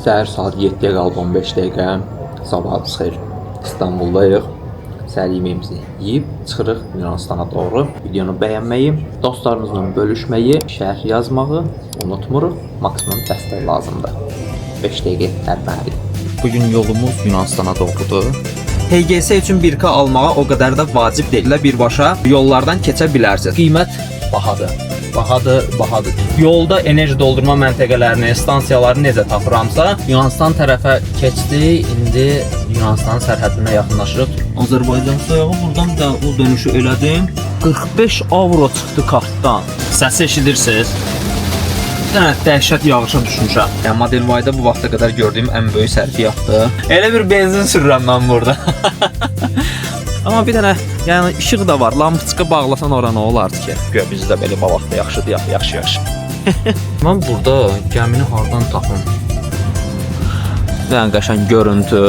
Səhər saat 7-yə qalıb 15 dəqiqə. Sabahınız xeyir. İstanbuldayıq. Səhər yeməyimizi yeyib çıxırıq Yunanistana doğru. Videonu bəyənməyi, dostlarınızla bölüşməyi, şərh yazmağı unutmuruq. Maksimum dəstək lazımdır. 5 dəqiqə tərpənirik. Bugün yolumuz Yunanistana doğrudur. HGS üçün 1K almağa o qədər də vacib deyil. Birbaşa yollardan keçə bilərsiniz. Qiymət bahadır. Bahadır. Yolda enerji doldurma məntəqələrini, stansiyaları necə tapıramsa, Yunanistan tərəfə keçdik. İndi Yunanistanın sərhədinə yaxınlaşırıq. Azərbaycan sayağı buradan da o dönüşü elədim. 45 avro çıxdı kartdan. Səsi eşidirsiniz? Bir dənə dəhşət yağışa düşmüşəm. Yəni Model Y-da bu vaxta qədər gördüyüm ən böyük sərfiyyatdır. Elə bir benzin sürürəm mən burada. Amma bir dənə, yəni işıq da var. Lampiçka bağlasan ora nə olardı ki? Göy bizdə belə balaqda yaxşıdır, yaxşı. Mən burada gəmini hardan tapım? Yəni qəşəng görüntü,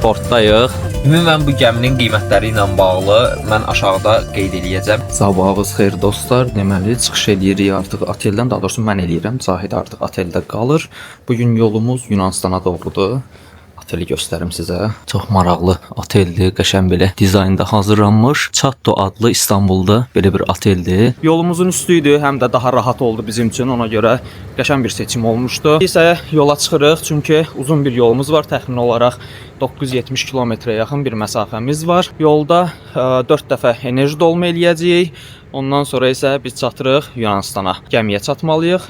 portdayıq. Ümumən bu gəminin qiymətləri ilə bağlı mən aşağıda qeyd eləyəcəm. Sabahınız xeyir dostlar. Deməli çıxış edirik artıq oteldən, daha doğrusu mən eləyirəm. Zahid artıq oteldə qalır. Bugün yolumuz Yunanistana doğrudur. Oteli göstərim sizə. Çox maraqlı oteldir, qəşəng belə dizaynda hazırlanmış. Çatto adlı İstanbulda belə bir oteldir. Yolumuzun üstü idi, həm də daha rahat oldu bizim üçün. Ona görə qəşəng bir seçim olmuşdu. İsə yola çıxırıq çünki uzun bir yolumuz var. Təxmin olaraq 970 kilometrə yaxın bir məsafəmiz var. Yolda 4 dəfə enerji dolma eləyəcəyik. Ondan sonra isə biz çatırıq Yunanistana. Gəmiyə çatmalıyıq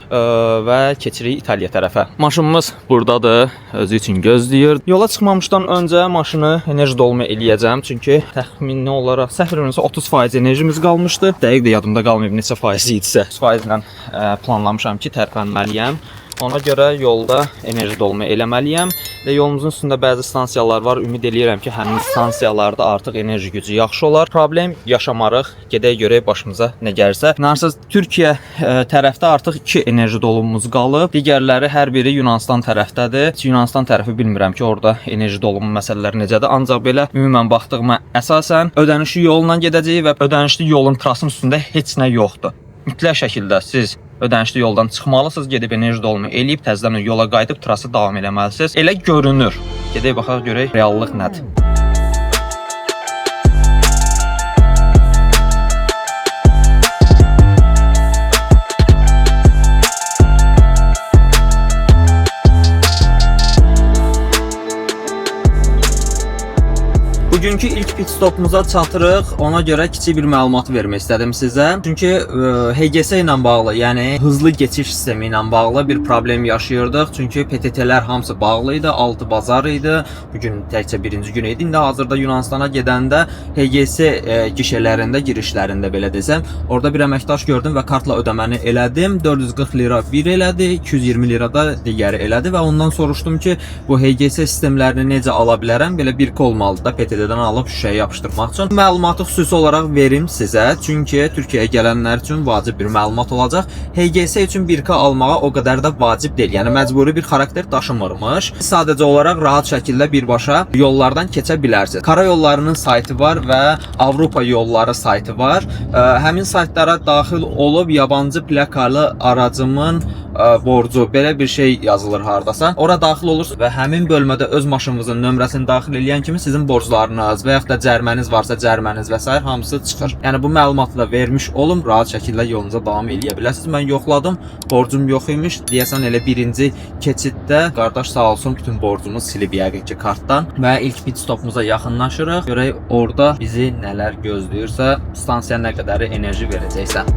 və keçirik İtaliya tərəfə. Maşınımız buradadır, özü üçün gözləyir. Yola çıxmamışdan öncə maşını enerji dolma eləyəcəm. Çünki təxmini olaraq səhvlərimsə 30% enerjimiz qalmışdı. Dəqiq də yadımda qalmayıb neçə faiz idisə. 30% ilə planlamışam ki, tərpənməliyəm. Ona görə yolda enerji dolma eləməliyəm və yolumuzun üstündə bəzi stansiyalar var. Ümid eləyirəm ki, həmin stansiyalarda artıq enerji gücü yaxşı olar. Problem yaşamarıq. Gedək görək başımıza nə gəlirsə. İnanırsınız, Türkiyə tərəfdə artıq 2 enerji dolumumuz qalıb. Digərləri hər biri Yunanistan tərəfdədir. Yunanistan tərəfi bilmirəm ki, orada enerji dolumu məsələləri necədir. Ancaq belə ümumən baxdığıma əsasən ödənişli yolla gedəcəyik və ödənişli yolun trasının üstündə heç nə yoxdur. Mütləq şəkildə siz ödənişli yoldan çıxmalısınız, gedib enerji dolma eləyib, təzədən yola qayıdıb trası davam eləməlisiniz. Elə görünür. Gedək baxaq görək reallıq nədir. Bugünkü ilk pit stopumuza çatırıq. Ona görə kiçik bir məlumat vermək istədim sizə. Çünki HGS ilə bağlı, yəni hızlı keçiş sistemi ilə bağlı bir problem yaşayırdıq. Çünki PTT-lər hamısı bağlı idi, altı bazar idi. Bugün təkcə birinci gün idi. İndi hazırda Yunanistana gedəndə HGS gişələrində, girişlərində belə desəm, orada bir əməkdaş gördüm və kartla ödəməni elədim. 440 lira bir elədi, 220 lira da digəri elədi və ondan soruşdum ki, bu HGS sistemlərini necə ala bilərəm? Belə bir olmalıdır da PTT-dən alıb şüşəyə yapışdırmaq üçün. Məlumatı xüsusi olaraq verim sizə. Çünki Türkiyəyə gələnlər üçün vacib bir məlumat olacaq. HGS üçün 1K almağa o qədər də vacib deyil. Yəni məcburi bir xarakter daşımırmış. Sadəcə olaraq rahat şəkildə birbaşa yollardan keçə bilərsiniz. Karayollarının saytı var və Avropa yolları saytı var. Həmin saytlara daxil olub yabancı plakalı aracımın borcu, belə bir şey yazılır hardasa. Ora daxil olursunuz və həmin bölmədə öz maşınınızın nömrəsini daxil edən kimi sizin borclarınız və yaxud da cərməniz varsa cərməniz və s. hamısı çıxır. Yəni bu məlumatı da vermiş olum, rahat şəkildə yolunuza davam edə bilərsiniz. Mən yoxladım, borcum yox imiş. Deyəsən elə birinci keçiddə qardaş sağ olsun bütün borcumu silib yəqin ki kartdan və ilk pit stopumuza yaxınlaşırıq. Görək orada bizi nələr gözləyirsə, stansiya nə qədər enerji verəcəksə.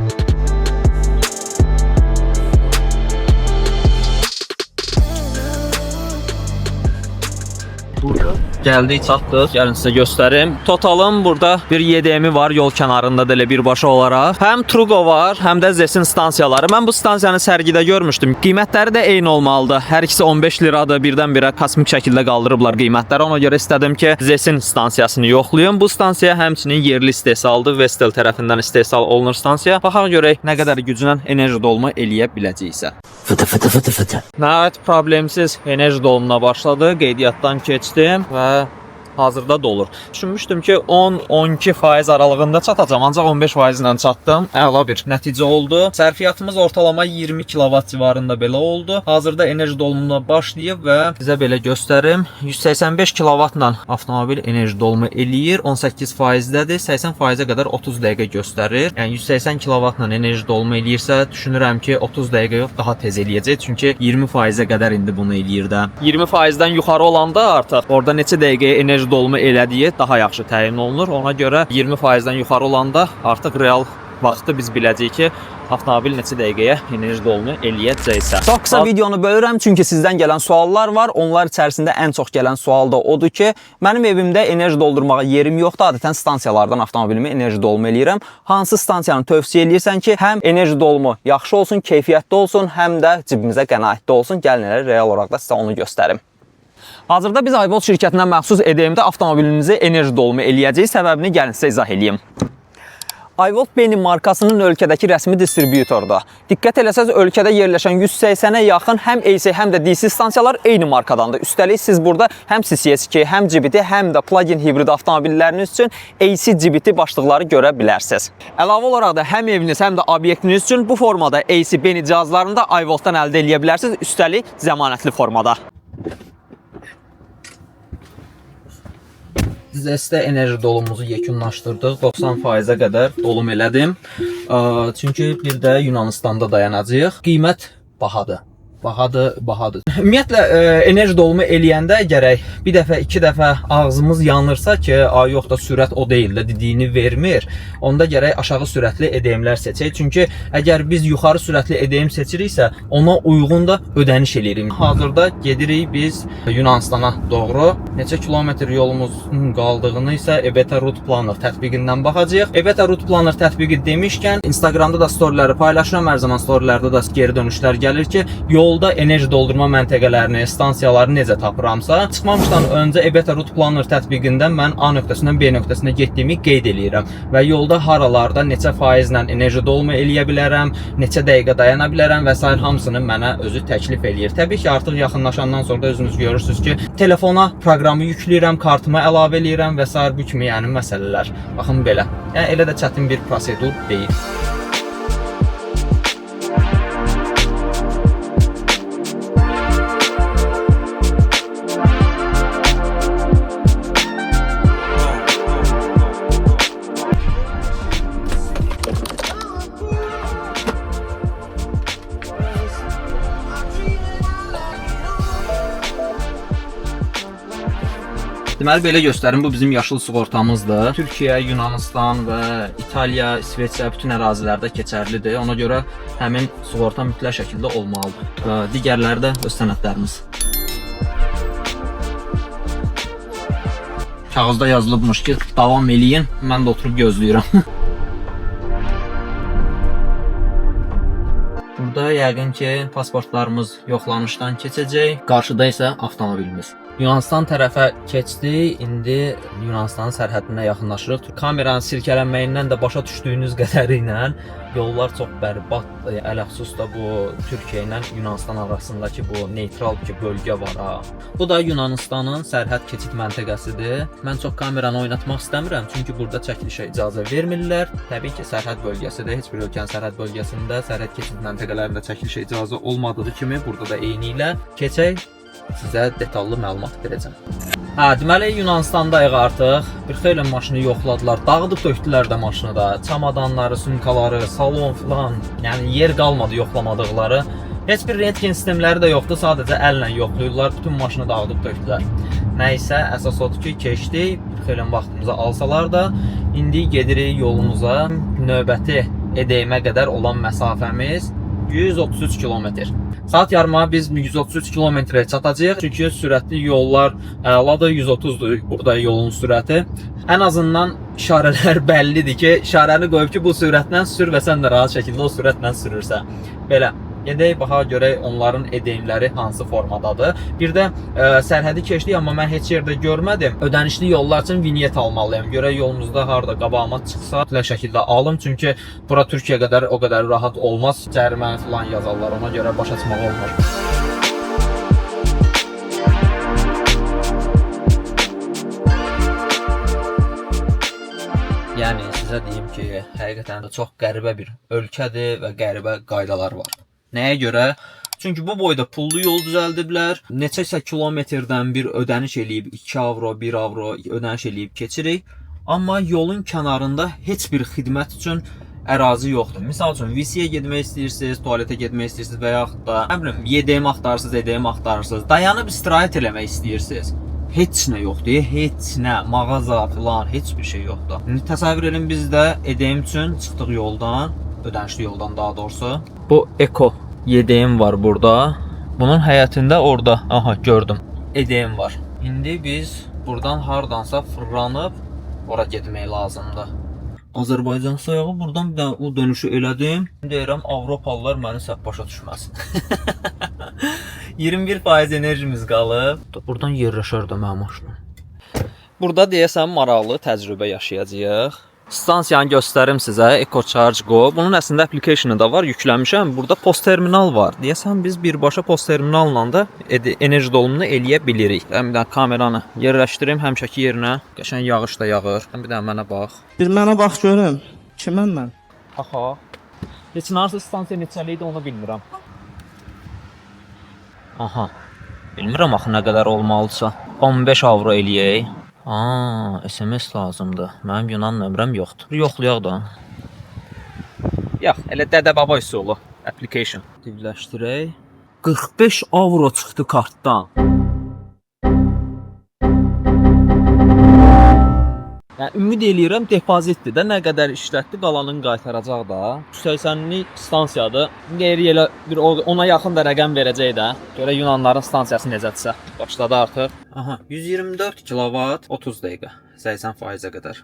Gəldik, çatdıq. Gəlin sizə göstərim. Totalım burada bir YDM-i var yol kənarında da elə birbaşa olaraq. Həm Trugo var, həm də Zesin stansiyaları. Mən bu stansiyanı sərgidə görmüşdüm. Qiymətləri də eyni olmalıdır. Hər ikisi 15 liradır. Birdən-birə kosmik şəkildə qaldırıblar qiymətləri. Ona görə istədim ki, Zesin stansiyasını yoxlayım. Bu stansiya həmçinin yerli istehsaldır. Vestel tərəfindən istehsal olunur stansiya. Baxaq görək nə qədər güclə enerji dolma eləyə biləcəksə. Nəhayət problemsiz enerji dolumuna başladı. Qeydiyyatdan keçdim və hazırda dolur. Düşünmüşdüm ki 10-12% aralığında çatacağam, ancaq 15% ilə çatdım. Əla bir nəticə oldu. Sərfiyyatımız ortalama 20 kW civarında belə oldu. Hazırda enerji dolumuna başlayıb və sizə belə göstərim. 185 kW-la avtomobil enerji dolumu eləyir. 18%dədir. 80%-ə qədər 30 dəqiqə göstərir. Yəni 180 kW-la enerji dolumu eləyirsə, düşünürəm ki 30 dəqiqə yox, daha tez eləyəcək. Çünki 20%-ə qədər indi bunu eləyir də. 20%-dən yuxarı olanda artıq orada neçə dəqiqəyə enerji dolumu elədiyi daha yaxşı təyin olunur. Ona görə 20%-dən yuxarı olanda artıq real vaxtı biz biləcəyik ki, avtomobil neçə dəqiqəyə enerji dolumu eləyəcəksə. Çox qısa videonu bölürəm çünki sizdən gələn suallar var. Onlar içərisində ən çox gələn sual da odur ki, mənim evimdə enerji doldurmağa yerim yoxdur. Adətən stansiyalardan avtomobilimi enerji dolumu eləyirəm. Hansı stansiyanı tövsiyə eləyirsən ki, həm enerji dolumu yaxşı olsun, keyfiyyətli olsun, həm də cibimizə qənaətli olsun? Gəlin elə real olaraq da sizə onu göstərim. Hazırda biz iVolt şirkətindən məxsus EDM-də avtomobilimizi enerji dolumu eləyəcəyik. Səbəbini gəlin sizə izah edeyim. iVolt Benim markasının ölkədəki rəsmi distributordur. Diqqət eləsəz, ölkədə yerləşən 180-ə yaxın həm AC, həm də DC stansiyalar eyni markadandır. Üstəlik siz burada həm CCS2, həm GBT, həm də plug-in hibrid avtomobilləriniz üçün AC, GBT başlıqları görə bilərsiniz. Əlavə olaraq da həm eviniz, həm də obyektiniz üçün bu formada AC, Beni cihazlarını da iVoltdan əldə edə bilərsiniz. Üstəlik zəmanətli formada. ZS-də enerji dolumumuzu yekunlaşdırdıq. 90%-ə qədər dolum elədim. Çünki bir də Yunanistanda dayanacağıq. Qiymət bahadır. Bahadır. Ümumiyyətlə enerji dolumu eləyəndə gərək bir dəfə, iki dəfə ağzımız yanırsa ki, yox da sürət o deyil də dediyini vermir. Onda gərək aşağı sürətli EDM-lər seçək. Çünki əgər biz yuxarı sürətli EDM seçiriksə, ona uyğun da ödəniş eləyirik. Hazırda gedirik biz Yunanistana doğru. Neçə kilometr yolumuzun qaldığını isə EBT Route Planner tətbiqindən baxacağıq. EBT Route Planner tətbiqi demişkən, Instagramda da storyləri paylaşıram. Hər zaman storylərdə də geri dönüşlər gəlir ki, yolda enerji doldurma məntəqələrini, stansiyaları necə tapıramsa, çıxmamışdan öncə EBT Route Planner tətbiqindən mən A nöqtəsindən B nöqtəsinə getdiyimi qeyd eləyirəm və yolda haralarda neçə faizlə enerji dolumu eləyə bilərəm, neçə dəqiqə dayana bilərəm və s. hamısını mənə özü təklif eləyir. Təbii ki, artıq yaxınlaşandan sonra da özünüz görürsünüz ki, telefona proqramı yükləyirəm, kartıma əlavə eləyirəm və s. bu kimi yəni məsələlər. Baxın belə. Yəni elə də çətin bir prosedur deyil. Deməli, belə göstərim, bu bizim yaşıl sığortamızdır. Türkiyə, Yunanistan və İtaliya, İsveçrə bütün ərazilərdə keçərlidir. Ona görə həmin sığorta mütləq şəkildə olmalıdır. Digərləri də öz sənədlərimiz. Kağızda yazılıbmış ki, davam eləyin, mən də oturub gözləyirəm. Burada yəqin ki, pasportlarımız yoxlanışdan keçəcək. Qarşıda isə avtomobilimiz. Yunanistan tərəfə keçdi. İndi Yunanistanın sərhədinə yaxınlaşırıq. Kameranın sirkələnməyindən də başa düşdüyünüz qədərilə yollar çox bərbaddır. Ələxüsus da bu Türkiyə ilə Yunanistan arasındakı bu neytral bir bölgə var ha. Bu da Yunanistanın sərhəd keçid məntəqəsidir. Mən çox kameranı oynatmaq istəmirəm, çünki burada çəkilişə icazə vermirlər. Təbii ki, sərhəd bölgəsidir. Heç bir ölkənin sərhəd bölgəsində sərhəd keçid məntəqələrində çəkilişə icazə olmadığı kimi burada da eyni ilə keçək. Sizə detallı məlumat verəcəm. Deməli Yunanistandayıq artıq. Bir xeyli maşını yoxladılar. Dağıdıb tökdülər də maşını da. Çamadanları, sumkaları, salon filan. Yəni yer qalmadı yoxlamadıqları. Heç bir rentgen sistemləri də yoxdur. Sadəcə əllə yoxlayırlar. Bütün maşını dağıdıb tökdülər. Nəysə, əsas odur ki, keçdik. Bir xeyli vaxtımızı alsalar da indi gedirik yolumuza. Növbəti EDM-ə qədər olan məsafəmiz 133 kilometr. Saat yarıma biz 133 kilometrə çatacağıq. Çünki sürətli yollar əladır, 130-dur burada yolun sürəti. Ən azından işarələr bəllidir ki, işarəni qoyub ki, bu sürətlə sür və sən də rahat şəkildə o sürətlə sürürsə. Belə. Gedək, baxa görək onların EDM-ləri hansı formadadır. Bir də sərhədi keçdik, amma mən heç yerdə görmədim. Ödənişli yollar üçün vinyet almalıyam. Görək yolumuzda harada qabağıma çıxsa, mütləq şəkildə alım. Çünki bura Türkiyə qədər o qədər rahat olmaz. Cərimə falan yazarlar, ona görə başa çıxmaq olmur. sizə deyim ki, həqiqətən də çox qəribə bir ölkədir və qəribə qaydalar var. Nəyə görə? Çünki bu boyda pullu yol düzəldiblər. Neçəsə kilometrdən bir ödəniş eləyib 2 avro, 1 avro ödəniş eləyib keçirik. Amma yolun kənarında heç bir xidmət üçün ərazi yoxdur. Misal üçün VC-yə getmək istəyirsiniz, tualetə getmək istəyirsiniz və yaxud da nə bilim, YDM axtarırsınız, EDM axtarırsınız, dayanıb istirahət eləmək istəyirsiniz. Heç nə yoxdur, heç nə, mağaza filan, heç bir şey yoxdur. İndi təsəvvür edin, biz də EDM üçün çıxdıq yoldan, ödənişli yoldan daha doğrusu. Bu Eko YDM var burada. Bunun həyətində orada, aha gördüm, EDM var. İndi biz buradan hardansa fırlanıb ora getmək lazımdır. Azərbaycan sayağı buradan bir dənə o dönüşü elədim. Deyirəm, Avropalılar məni səhv başa düşməsin. 21% enerjimiz qalıb. Buradan yerləşər də mənim maşınım. Burada deyəsən maraqlı təcrübə yaşayacağıq. Stansiyanı göstərim sizə, EcoCharge Go. Bunun əslində application'ı da var, yükləmişəm. Burada post terminal var. Deyəsən biz birbaşa post terminalla da enerji dolumunu eləyə bilirik. Bir dənə kameranı yerləşdirim həmişəki yerinə. Qəşəng yağış da yağır. Bir dənə mənə bax. Bir mənə bax görüm. Kiməm mən? Aha. Heç narsa stansiya neçəli idi onu bilmirəm. Aha. Bilmirəm axı nə qədər olmalısa. 15 avro eləyək. SMS lazımdır. Mənim Yunan nömrəm yoxdur. Yoxlayaq da. Yox, elə dədə baba üsulu. Application. Aktivləşdirək. 45 avro çıxdı kartdan. Yəni ümid eləyirəm depozitdir də, nə qədər işlətdi qalanını qaytaracaq da. 180-lik stansiyadır. Qeyri elə bir ona yaxın da rəqəm verəcək də. Görə Yunanların stansiyası necədirsə. Başladı artıq. Aha, 124 kilovat 30 dəqiqə. 80%-ə qədər.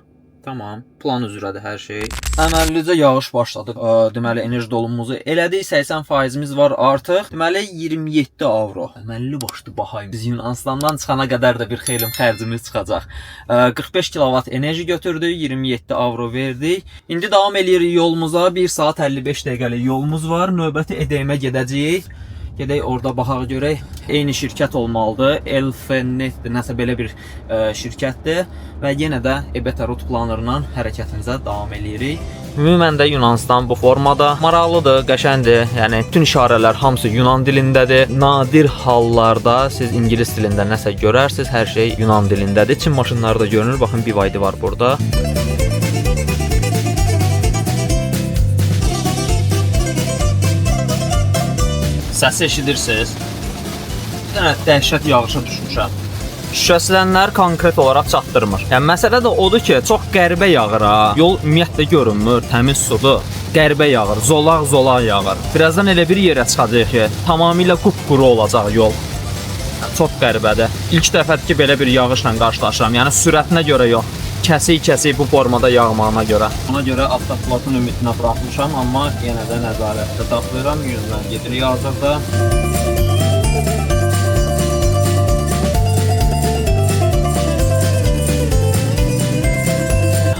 Tamam, plan üzrədir hər şey. Əməllicə yağış başladı. Deməli enerji dolumumuzu elədik. 80%-imiz var artıq. Deməli 27 avro. Əməlli başlı bahayım. Biz Yunanistandan çıxana qədər də bir xeyli xərcimiz çıxacaq. 45 kilovat enerji götürdük, 27 avro verdik. İndi davam eləyirik yolumuza. 1 saat 55 dəqiqəlik yolumuz var. Növbəti EDM-ə gedəcəyik. Gedək orada baxaq görək. Eyni şirkət olmalıdır. Elfenetdir, nəsə belə bir şirkətdir və yenə də EBT rut planlarından hərəkətimizə davam eləyirik. Ümumən də Yunanistan bu formada maraqlıdır, qəşəngdir. Yəni bütün işarələr hamısı Yunan dilindədir. Nadir hallarda siz ingilis dilində nəsə görərsiniz, hər şey Yunan dilindədir. Çin maşınları da görünür. Baxın BYD var burada. Səsi eşidirsiniz. Bir dənə dəhşət yağışa düşmüşəm. Şüşəsilənlər konkret olaraq çatdırmır. Yəni məsələ də odur ki, çox qəribə yağır ha. Yol ümumiyyətlə görünmür, təmiz sudur. Qəribə yağır, zolaq yağır. Birazdan elə bir yerə çıxacaq ki, tamamilə qupquru olacaq yol. Çox qəribədir. İlk dəfədir ki, belə bir yağışla qarşılaşıram. Yəni sürətinə görə yox. Kəsik bu formada yağmağına görə. Ona görə avtopilotun ümidinə buraxmışam, amma yenə də nəzarətdə saxlayıram. 100-dən gedirik hazırda.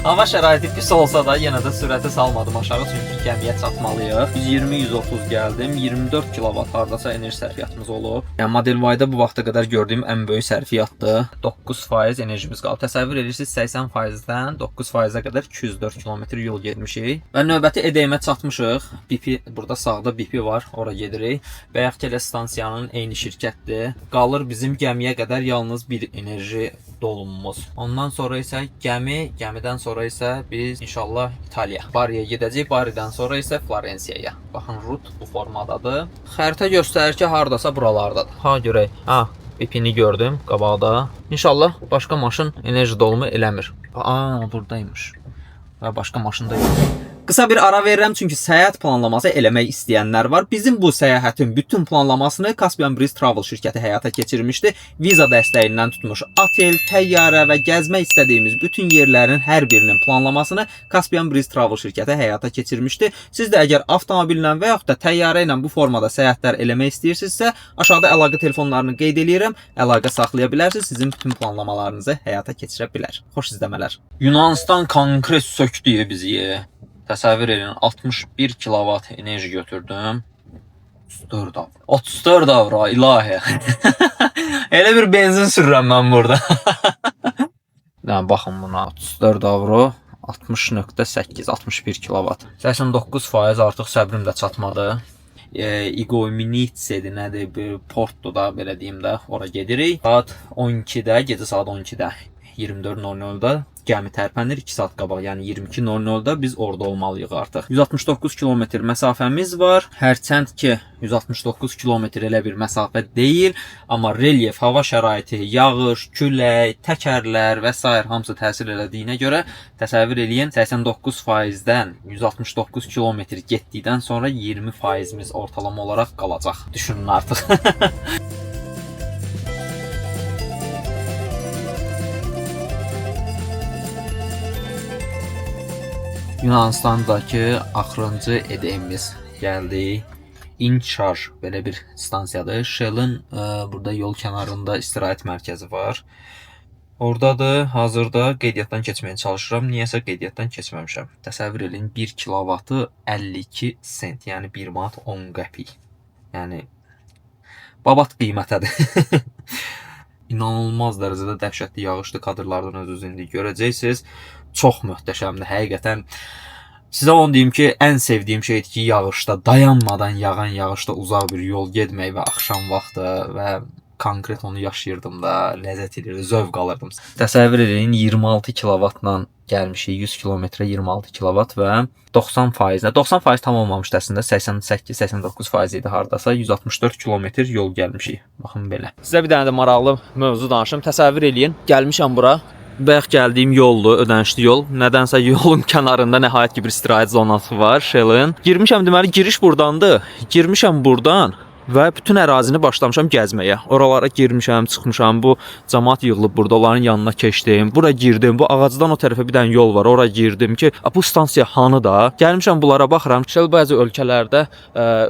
Hava şəraiti pis olsa da yenə də sürəti salmadım aşağı, çünki gəmiyə çatmalıyıq. 120-130 gəldim. 24 kilovat hardasa enerji sərfiyyatımız olub. Yəni Model Y-da bu vaxta qədər gördüyüm ən böyük sərfiyyatdır. 9% enerjimiz qalıb. Təsəvvür edirsiniz 80%-dən 9%-ə qədər 204 kilometr yol getmişik. Və növbəti EDM-ə çatmışıq. BP burada sağda BP var, ora gedirik. Bayaq ki, stansiyanın eyni şirkətdir. Qalır bizim gəmiyə qədər yalnız bir enerji dolumumuz. Ondan sonra isə gəmidən sonra isə biz inşallah İtaliya, Bariyə gedəcəyik. Baridən sonra isə Florensiyaya. Baxın, rut bu formadadır. Xəritə göstərir ki, hardasa buralardadır. Ha görək. Ha, BP-ni gördüm qabaqda. İnşallah başqa maşın enerji dolumu eləmir. Buradaymış. Və başqa maşında yox. Qısa bir ara verirəm, çünki səyahət planlaması eləmək istəyənlər var. Bizim bu səyahətin bütün planlamasını Caspian Breeze Travel şirkəti həyata keçirmişdi. Viza dəstəyindən tutmuş otel, təyyarə və gəzmək istədiyimiz bütün yerlərin hər birinin planlamasını Caspian Breeze Travel şirkəti həyata keçirmişdi. Siz də əgər avtomobillə və yaxud da təyyarə ilə bu formada səyahətlər eləmək istəyirsinizsə, aşağıda əlaqə telefonlarını qeyd edirəm. Əlaqə saxlaya bilərsiniz, sizin bütün planlamalarınızı həyata keçirə bilər. Xoş izləmələr. Yunanistan konkret sökdü bizi. Təsəvvür edin, 61 kilovat enerji götürdüm. 34 avro. 34 avro, ilahi. Elə bir benzin sürürəm mən burada. Yəni, baxın buna, 34 avro. 60.8, 61 kilovat. 89% artıq səbrim də çatmadı. Igouminitsedir, nədir, bir portdur da, belə deyim də, ora gedirik. Saat 12-də, gecə saat 12-də, 24:00-da gəmi tərpənir 2 saat qabaq, yəni 22:00-da biz orada olmalıyıq artıq. 169 kilometr məsafəmiz var. Hərçənd ki 169 kilometr elə bir məsafə deyil, amma relyef, hava şəraiti, yağış, külək, təkərlər və s. hamısı təsir elədiyinə görə təsəvvür eləyin, 89%-dən 169 kilometr getdikdən sonra 20%-imiz ortalama olaraq qalacaq. Düşünün artıq. Yunanistandakı axırıncı edeyimiz gəldi. İncharj belə bir stansiyadır. Shell'in burada yol kənarında istirahət mərkəzi var. Oradadır. Hazırda qeydiyyatdan keçməyə çalışıram. Niyəsə qeydiyyatdan keçməmişəm. Təsəvvür edin, 1 kilovatı 52 sent, yəni 1 manat 10 qəpik. Yəni babat qiymətədir. İnanılmaz dərəcədə dəhşətli yağışlı kadrlardan özünüz indi görəcəksiniz. Çox möhtəşəmdir həqiqətən. Sizə onu deyim ki, ən sevdiyim şeydir ki, yağışda, dayanmadan yağan yağışda uzaq bir yol getmək və axşam vaxtı və konkret onu yaşayırdım da, ləzzət edirdi, zövq alırdım. Təsəvvür edin, 26 kilovatla gəlmişik, 100 kilometrə 26 kilovat və 90%, 90% tam olmamışdı əslində, 88-89% idi hardasa, 164 kilometr yol gəlmişik. Baxın belə. Sizə bir dənə də maraqlı mövzu danışım. Təsəvvür eləyin, gəlmişəm bura. Bayaq gəldiyim yoldur, ödənişli yol. Nədənsə yolun kənarında nəhayət ki bir istirahət zonası var, Shell'in. Girmişəm, deməli giriş burdandır. Girmişəm burdan və bütün ərazini başlamışam gəzməyə. Oralara girmişəm, çıxmışam. Bu cəmaət yığılıb burada, onların yanına keçdim. Bura girdim. Bu ağacdan o tərəfə bir dənə yol var. Ora girdim ki, bu stansiya hanı da. Gəlmişəm bunlara baxıram. Shell bəzi ölkələrdə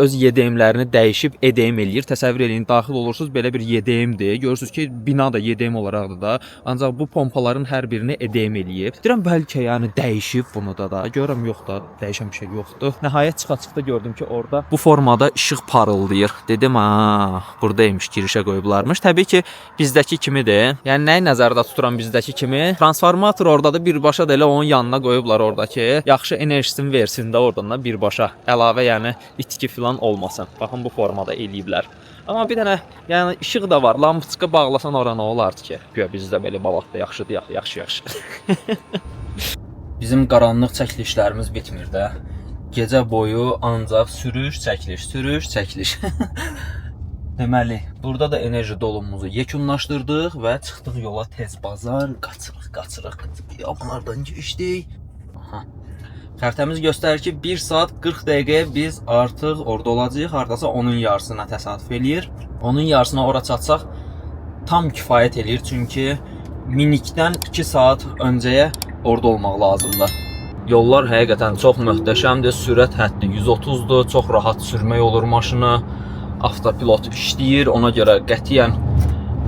öz YDM-lərini dəyişib EDM eləyir. Təsəvvür eləyin, daxil olursunuz, belə bir YDM-dir. Görürsüz ki, bina da YDM olaraqdır da. Ancaq bu pompaların hər birini EDM eləyib. Deyirəm bəlkə yəni dəyişib bunu da. Görürəm yox da, dəyişən bir şey yoxdur. Nəhayət çıxa-çıxda gördüm ki, orada bu formada işıq parıldayır. Dedim, buradaymış, girişə qoyublarmış. Təbii ki, bizdəki kimidir. Yəni nəyi nəzərdə tuturam bizdəki kimi? Transformator oradadır, birbaşa da elə onun yanına qoyublar oradakı. Yaxşı enerjisini versin də oradan da birbaşa. Əlavə, yəni itki filan olmasın. Baxın bu formada eləyiblər. Amma bir dənə, yəni işıq da var. Lampoçka bağlasan ora nə olardı ki? Güya bizdə belə balatda yaxşıdır, yaxşı. Bizim qaranlıq çəkilişlərimiz bitmir də. Gecə boyu ancaq sürüş, çəkiliş. Deməli, burada da enerji dolumumuzu yekunlaşdırdıq və çıxdıq yola tez bazar, qaçırıq. Bunlardan keçdik. Xəritəmiz göstərir ki, 1 saat 40 dəqiqəyə biz artıq orada olacağıq. Hardasa onun yarısına təsadüf eləyir. Onun yarısına ora çatsaq tam kifayət eləyir. Çünki minikdən 2 saat öncəyə orada olmaq lazımdır. Yollar həqiqətən çox möhtəşəmdir. Sürət həddi 130-dur. Çox rahat sürmək olur maşını. Avtopilot işləyir. Ona görə qətiyyən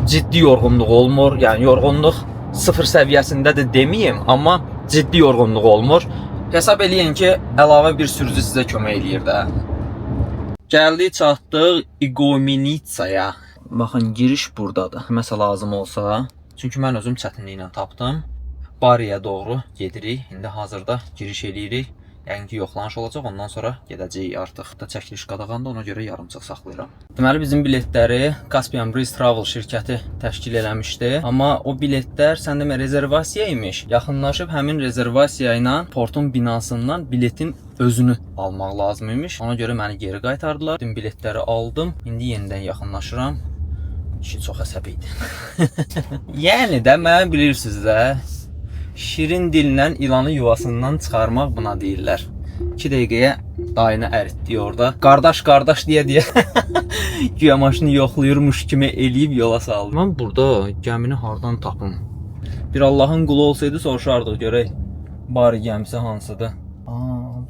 ciddi yorğunluq olmur. Yəni yorğunluq 0 səviyyəsindədir deməyim, amma ciddi yorğunluq olmur. Hesab eləyin ki, əlavə bir sürücü sizə kömək eləyir də. Gəldik, çatdıq Igouminitsaya. Baxın, giriş buradadır. Məsəl lazım olsa. Çünki mən özüm çətinliklə tapdım. Bariyə doğru gedirik. İndi hazırda giriş eləyirik. Yəni ki, yoxlanış olacaq. Ondan sonra gedəcəyik artıq. Da çəkiliş qadağandır, ona görə yarımçıq saxlayıram. Deməli, bizim biletləri Caspian Breeze Travel şirkəti təşkil eləmişdi. Amma o biletlər səndəmə rezervasiya imiş. Yaxınlaşıb həmin rezervasiya ilə portun binasından biletin özünü almaq lazım imiş. Ona görə məni geri qaytardılar. Bütün biletləri aldım. İndi yenidən yaxınlaşıram. Kişi çox əsəbi idi. Yəni də mən bilirsiniz də. Şirin dillə ilanı yuvasından çıxarmaq buna deyirlər. 2 dəqiqəyə dayını əritdi orada. Qardaş deyə güya maşını yoxlayırmış kimi eləyib yola saldı. Mən burada gəmini hardan tapım? Bir Allahın qulu olsaydı soruşardıq görək. Bari gəmisi hansıdır?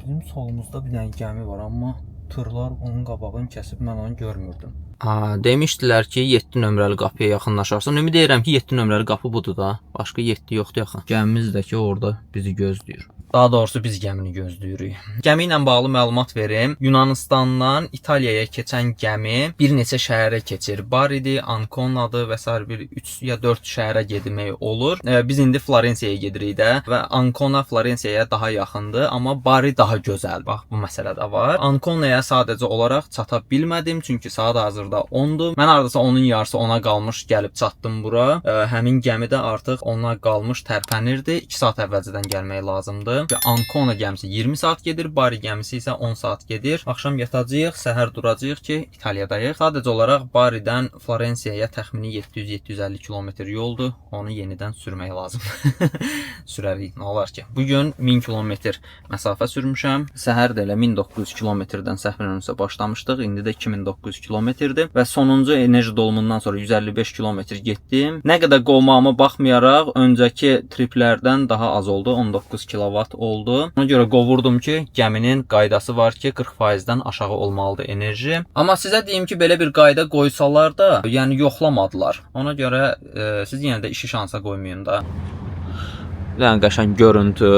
Bizim solumuzda bir dənə gəmi var, amma tırlar onun qabağını kəsib mən onu görmürdüm. Demişdilər ki, 7 nömrəli qapıya yaxınlaşarsan. Ümid edirəm ki, 7 nömrəli qapı budur da. Başqa yetdi yoxdur yaxın. Gəmimiz də ki orada bizi gözləyir. Daha doğrusu biz gəmini gözləyirik. Gəmi ilə bağlı məlumat verim. Yunanistandan İtaliyaya keçən gəmi bir neçə şəhərə keçir. Baridir, Anconadır və sair bir 3 ya 4 şəhərə getmək olur. Biz indi Florensiyaya gedirik də və Ancona Florensiyaya daha yaxındır, amma Bari daha gözəl. Bax bu məsələ də var. Ancona'ya sadəcə olaraq çata bilmədim, çünki saat hazırda 10-dur. Mən hardasa onun yarısı 10-a qalmış gəlib çatdım bura. Həmin gəmi də artıq 10-a qalmış tərpənirdi. 2 saat əvvəlcədən gəlmək lazımdır. Və Ancona gəmisi 20 saat gedir, Bari gəmisi isə 10 saat gedir. Axşam yatacağıq, səhər duracağıq ki, İtaliyadayıq. Sadəcə olaraq Baridən Florensiyaya təxmini 700-750 kilometr yoldur. Onu yenidən sürmək lazımdır. Sürərik, nə olar ki. Bugün 1000 kilometr məsafə sürmüşəm. Səhər də elə 1900 kilometrdən səhv eləmirəmsə başlamışdıq. İndi də 2900 kilometrdir və sonuncu enerji dolumundan sonra 155 kilometr getdim. Nə qədər qovmağıma baxmayaraq öncəki triplərdən daha az oldu. 19 kilovat oldu. Ona görə qovurdum ki, gəminin qaydası var ki, 40%-dən aşağı olmalıdır enerji. Amma sizə deyim ki, belə bir qayda qoysalar da, yəni yoxlamadılar. Ona görə siz yenə də işi şansa qoymayın da. Yəni qəşəng görüntü.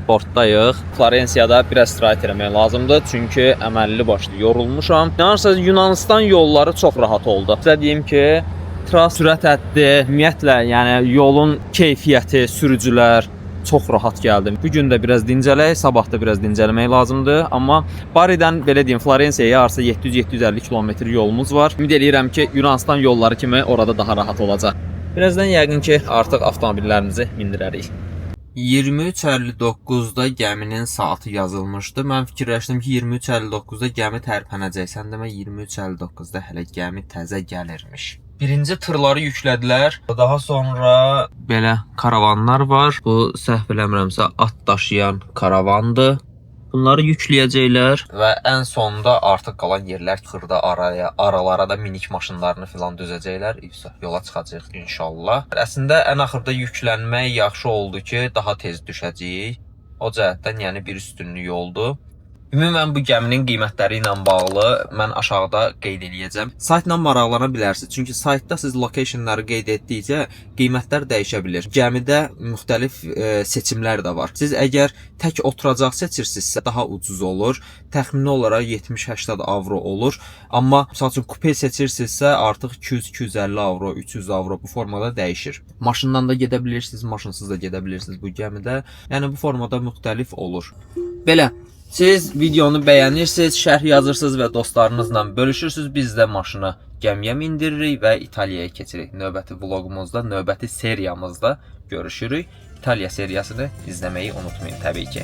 Portdayıq. Florensiyada biraz istirahət etmək lazımdır, çünki əməlli başlı yorulmuşam. Yəni Yunanistan yolları çox rahat oldu. Sizə deyim ki, sürət həddi, ümumiyyətlə, yəni yolun keyfiyyəti, sürücülər çox rahat gəldim. Bu gün də biraz dincələk, sabah da biraz dincəlmək lazımdır. Amma Baridən belə deyim, Florensiyaya arsa 700-750 kilometr yolumuz var. Ümid eləyirəm ki, Yunanistan yolları kimi orada daha rahat olacaq. Birazdan yəqin ki, artıq avtomobillərimizi mindirərik. 23:59-da gəminin saatı yazılmışdı. Mən fikirləşdim ki, 23:59-da gəmi tərpənəcək. Sən demə 23:59-da hələ gəmi təzə gəlirmiş. Birinci tırları yüklədilər. Daha sonra belə karavanlar var. Bu səhv eləmirəmsə at daşıyan karavandır. Bunları yükləyəcəklər və ən sonda artıq qalan yerlər xırda aralara da minik maşınlarını filan düzəcəklər. Yola çıxacağıq inşallah. Əslində ən axırda yüklənmək yaxşı oldu ki, daha tez düşəcəyik. O cəhətdən yəni bir üstünlük oldu. Ümumən bu gəminin qiymətləri ilə bağlı mən aşağıda qeyd eləyəcəm. Saytla maraqlana bilərsiniz. Çünki saytda siz locationları qeyd etdikcə qiymətlər dəyişə bilir. Gəmidə müxtəlif seçimlər də var. Siz əgər tək oturacaq seçirsinizsə daha ucuz olur. Təxmini olaraq 70-80 avro olur. Amma məsəl üçün kupe seçirsinizsə artıq 200-250 avro, 300 avro bu formada dəyişir. Maşından da gedə bilirsiniz, maşınsız da gedə bilirsiniz bu gəmidə. Yəni bu formada müxtəlif olur. Belə siz videonu bəyənirsiniz, şərh yazırsınız və dostlarınızla bölüşürsünüz. Biz də maşını gəmiyə mindiririk və İtaliyaya keçirik. Növbəti vloqumuzda, növbəti seriyamızda görüşürük. İtaliya seriyasını izləməyi unutmayın təbii ki.